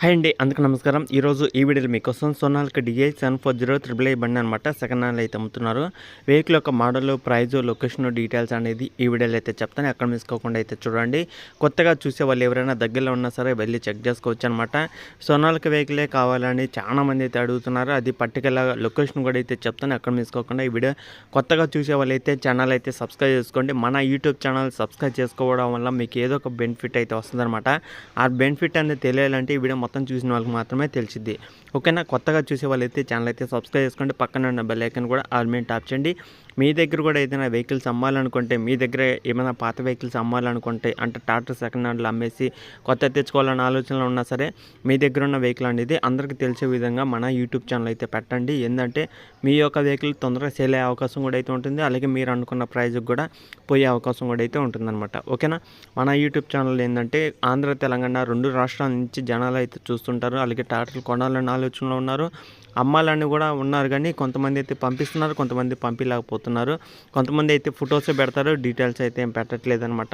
Hi అండి, అందరికీ నమస్కారం. ఈరోజు ఈ వీడియోలో మీకోసం సోనాలిక డిఐ 740 బండి అనమాట. సెకండ్ హ్యాండ్ అయితే అమ్ముతున్నారు. వెహికల్ యొక్క మోడల్, ప్రైజు, లొకేషన్ డీటెయిల్స్ అనేది ఈ వీడియోలో అయితే చెప్తాను. ఎక్కడ మిసుకోకుండా అయితే చూడండి. కొత్తగా చూసే వాళ్ళు ఎవరైనా దగ్గరలో ఉన్నా సరే వెళ్ళి చెక్ చేసుకోవచ్చు అనమాట. సోనాలిక వెహికలే కావాలని చాలామంది అయితే అడుగుతున్నారు. అది పర్టికులర్ లొకేషన్ కూడా అయితే చెప్తాను. ఎక్కడ మిసుకోకుండా ఈ వీడియో కొత్తగా చూసే వాళ్ళు అయితే ఛానల్ అయితే సబ్స్క్రైబ్ చేసుకోండి. మన యూట్యూబ్ ఛానల్ సబ్స్క్రైబ్ చేసుకోవడం వల్ల మీకు ఏదో ఒక బెనిఫిట్ అయితే వస్తుందన్నమాట. ఆ బెనిఫిట్ అనేది తెలియాలంటే ఈ వీడియో మొత్తం చూసిన వాళ్ళకి మాత్రమే తెలిసిద్ది. ఓకేనా? కొత్తగా చూసే వాళ్ళైతే ఛానల్ అయితే సబ్స్క్రైబ్ చేసుకోండి. పక్కన ఉన్న బెల్ ఐకాన్ కూడా ఆల్ మీద ట్యాప్ చేయండి. మీ దగ్గర కూడా ఏదైనా వెహికల్స్ అమ్మాలనుకుంటే, మీ దగ్గర ఏమైనా పాత వెహికల్స్ అమ్మాలనుకుంటే, అంటే టాటా సెకండ్ హ్యాండ్లో అమ్మేసి కొత్త తెచ్చుకోవాలన్న ఆలోచనలో ఉన్నా సరే, మీ దగ్గర ఉన్న వెహికల్ అనేది అందరికీ తెలిసే విధంగా మన యూట్యూబ్ ఛానల్ అయితే పెట్టండి. ఏంటంటే మీ యొక్క వెహికల్ తొందరగా సేల్ అయ్యే అవకాశం కూడా అయితే ఉంటుంది. అలాగే మీరు అనుకున్న ప్రైజ్కి కూడా పోయే అవకాశం కూడా అయితే ఉంటుందన్నమాట. ఓకేనా? మన యూట్యూబ్ ఛానల్ ఏంటంటే ఆంధ్ర, తెలంగాణ 2 రాష్ట్రాల నుంచి జనాలు అయితే చూస్తుంటారు. అలాగే టాటాలు కొనాలన్న ఆలోచనలో ఉన్నారు. అమ్మాలని కూడా ఉన్నారు, కానీ కొంతమంది అయితే పంపిస్తున్నారు, కొంతమంది పంపించలేకపోతున్నారు. కొంతమంది అయితే ఫొటోసే పెడతారు, డీటెయిల్స్ అయితే ఏం పెట్టట్లేదు అనమాట.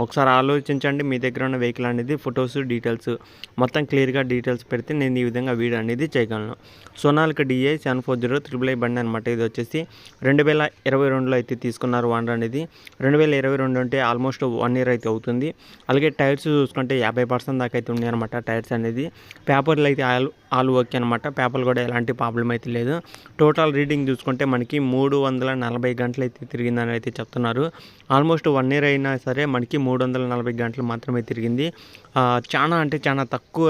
ఒకసారి ఆలోచించండి. మీ దగ్గర ఉన్న వెహికల్ అనేది ఫొటోస్, డీటెయిల్స్ మొత్తం క్లియర్గా డీటెయిల్స్ పెడితే నేను ఈ విధంగా వీడియో అనేది చేయగలను. సోనాలిక డిఐ 740 బండి అనమాట. ఇది వచ్చేసి 2022లో అయితే తీసుకున్నారు ఓనర్ అనేది. 2022 అంటే ఆల్మోస్ట్ 1 ఇయర్ అయితే అవుతుంది. అలాగే టైర్స్ చూసుకుంటే 50% దాకా అయితే ఉన్నాయి అనమాట. టైర్స్ అనేది పేపర్లు అయితే ఆల్ ఓకే అనమాట. పేపర్లు కూడా ఎలాంటి ప్రాబ్లం అయితే లేదు. టోటల్ రీడింగ్ చూసుకుంటే మనకి 340 గంటలు అయితే తిరిగిందని అయితే చెప్తున్నారు. ఆల్మోస్ట్ 1 ఇయర్ అయినా సరే మనకి 340 గంటలు మాత్రమే తిరిగింది. చాలా అంటే చాలా తక్కువ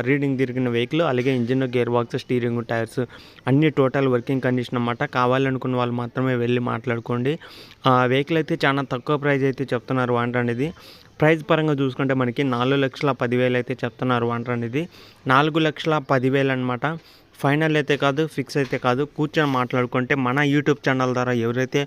రీడింగ్ తిరిగిన వెహికల్. అలాగే engine, gear box, steering, tyres అన్ని టోటల్ వర్కింగ్ కండిషన్ అన్నమాట. కావాలనుకున్న వాళ్ళు మాత్రమే వెళ్ళి మాట్లాడుకోండి. వెహికల్ అయితే చాలా తక్కువ ప్రైస్ అయితే చెప్తున్నారు ఓనర్ అనేది. ప్రైస్ పరంగా చూసుకుంటే మనకి 4,10,000 అయితే చెప్తున్నారు ఓనర్ అనేది. 4,10,000 అనమాట. ఫైనల్ అయితే కాదు, ఫిక్స్ అయితే కాదు. కూర్చొని మాట్లాడుకుంటే మన యూట్యూబ్ ఛానల్ ద్వారా ఎవరైతే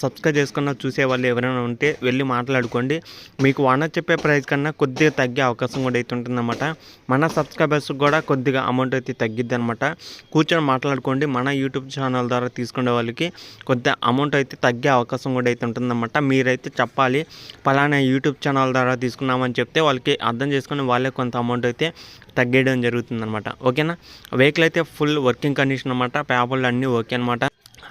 సబ్స్క్రైబ్ చేసుకున్న చూసే వాళ్ళు ఎవరైనా ఉంటే వెళ్ళి మాట్లాడుకోండి. మీకు ఓనర్ చెప్పే ప్రైస్ కన్నా కొద్దిగా తగ్గే అవకాశం కూడా అయితే ఉంటుందన్నమాట. మన సబ్స్క్రైబర్స్ కూడా కొద్దిగా అమౌంట్ అయితే తగ్గిద్ది అనమాట. కూర్చొని మాట్లాడుకోండి. మన యూట్యూబ్ ఛానల్ ద్వారా తీసుకునే వాళ్ళకి కొద్దిగా అమౌంట్ అయితే తగ్గే అవకాశం కూడా అయితే ఉంటుందన్నమాట. మీరైతే చెప్పాలి, పలానా యూట్యూబ్ ఛానల్ ద్వారా తీసుకున్నామని చెప్తే వాళ్ళకి అర్థం చేసుకుని వాళ్ళే కొంత అమౌంట్ అయితే తగ్గేయడం జరుగుతుందన్నమాట. ఓకేనా? వెహికల్ అయితే ఫుల్ వర్కింగ్ కండిషన్ అనమాట. పేపర్లు అన్నీ ఓకే అనమాట.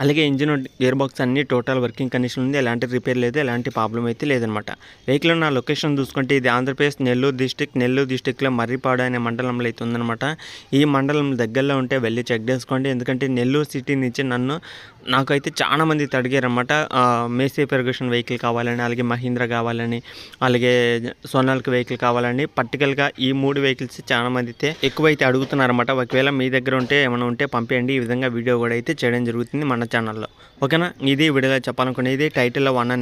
అలాగే ఇంజిన్, గేర్ బాక్స్ అన్నీ టోటల్ వర్కింగ్ కండిషన్ ఉంది. ఎలాంటి రిపేర్ లేదు, ఎలాంటి ప్రాబ్లం అయితే లేదనమాట. వెహికల్ ఉన్న లొకేషన్ చూసుకుంటే ఇది ఆంధ్రప్రదేశ్ నెల్లూరు డిస్టిక్లో మర్రిపాడు అనే మండలంలో అయితే ఉందన్నమాట. ఈ మండలం దగ్గరలో ఉంటే వెళ్ళి చెక్ చేసుకోండి. ఎందుకంటే నెల్లూరు సిటీ నుంచి నాకైతే చాలా మంది అడిగారనమాట. మేసీ ఫెర్గూషన్ వెహికల్ కావాలని, అలాగే మహీంద్రా కావాలని, అలాగే సోనాలిక వెహికల్ కావాలని. పర్టికులర్గా ఈ 3 వెహికల్స్ చాలా మంది అయితే ఎక్కువైతే అడుగుతున్నారన్నమాట. ఒకవేళ మీ దగ్గర ఉంటే ఏమైనా ఉంటే పంపేయండి. ఈ విధంగా వీడియో కూడా అయితే చేయడం జరుగుతుంది మన ఛానల్లో. ఓకేనా? ఇది వీడియోలో చెప్పాలనుకునేది. టైటిల్లో 1